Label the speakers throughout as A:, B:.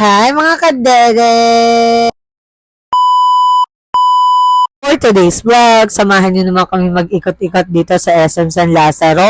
A: Hi mga kadede! For today's vlog, samahan niyo naman kami mag-ikot-ikot dito sa SM San Lazaro.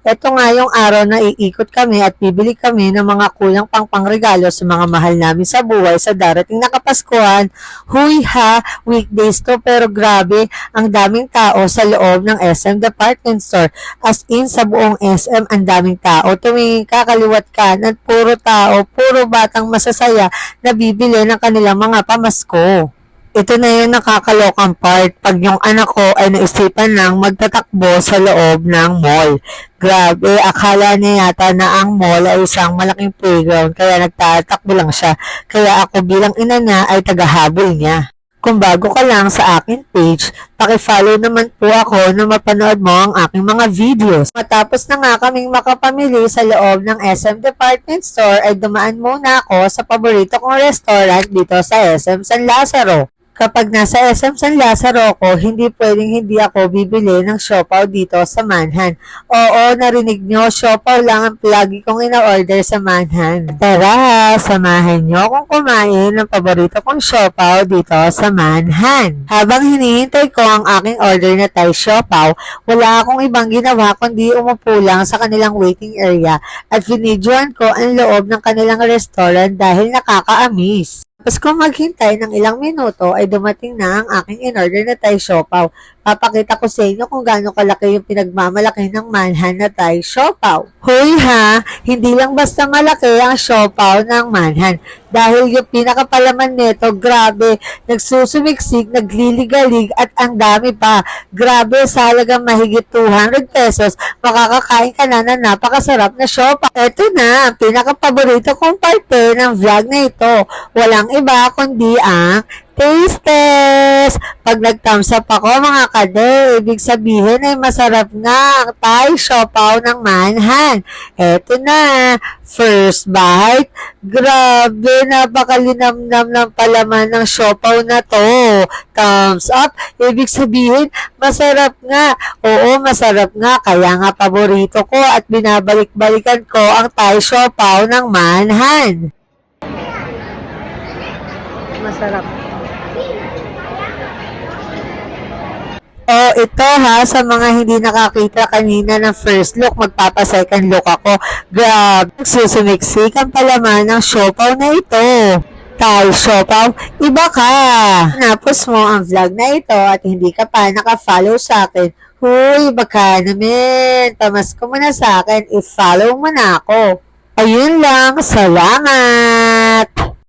A: Ito nga yung araw na iikot kami at bibili kami ng mga kulang pang pangregalo sa mga mahal namin sa buhay sa darating na Kapaskuhan. Huy ha, weekdays to pero grabe, ang daming tao sa loob ng SM Department Store. As in, sa buong SM, ang daming tao. Tumingin ka, kaliwat kanan, puro tao, puro batang masasaya na bibili ng kanilang mga pamasko. Ito na yung nakakalokang part pag yung anak ko ay naisipan lang magtatakbo sa loob ng mall. Grabe, akala niya yata na ang mall ay isang malaking playground kaya nagtatakbo lang siya. Kaya ako bilang ina niya ay tagahabol niya. Kung bago ka lang sa akin page, pakifollow naman po ako na mapanood mo ang aking mga videos. Matapos na nga kaming makapamili sa loob ng SM Department Store ay dumaan muna ako sa paborito kong restaurant dito sa SM San Lazaro. Kapag nasa SM San Lazaro ako, hindi pwedeng hindi ako bibili ng siopaw dito sa Manhan. Oo, narinig nyo, siopaw lang ang lagi kong ina-order sa Manhan. Tara, samahan nyo akong kumain ng paborito kong siopaw dito sa Manhan. Habang hinihintay ko ang aking order na Thai siopaw, wala akong ibang ginawa kundi umupo lang sa kanilang waiting area at vinidyoan ko ang loob ng kanilang restaurant dahil nakaka-amaze. Tapos kung maghintay ng ilang minuto ay dumating na ang aking in-order na Thai siopaw. Papakita ko sa inyo kung gaano kalaki yung pinagmamalaki ng Manhan na Thai siopaw. Hoy ha, hindi lang basta malaki ang siopaw ng Manhan. Dahil yung pinakapalaman nito, grabe, nagsusumiksik, nagliligalig at ang dami pa. Grabe, sa halagang mahigit 200 pesos, makakakain ka na ng napakasarap na siopaw. Ito na, ang pinakapaborito kong parte ng vlog na ito. Walang iba kundi ang taste test. Pag nag-thumbs up ako mga kade, ibig sabihin ay masarap nga ang Thai siopaw ng Manhan. Eto na, first bite. Grabe, napakalinamnam ng palaman ng siopaw na to. Thumbs up, ibig sabihin masarap nga. Oo, masarap nga, kaya nga paborito ko at binabalik-balikan ko ang Thai siopaw ng Manhan. Masarap. Oh, ito ha, sa mga hindi nakakita kanina ng first look, magpapa-second look ako. Grab, susumiksik ang palaman ng siopaw na ito. Thai siopaw, iba ka. Napos mo ang vlog na ito at hindi ka pa naka-follow sa akin. Huy, baka naman, tamas ko muna sa akin, i-follow mo na ako. Ayun lang, salamat!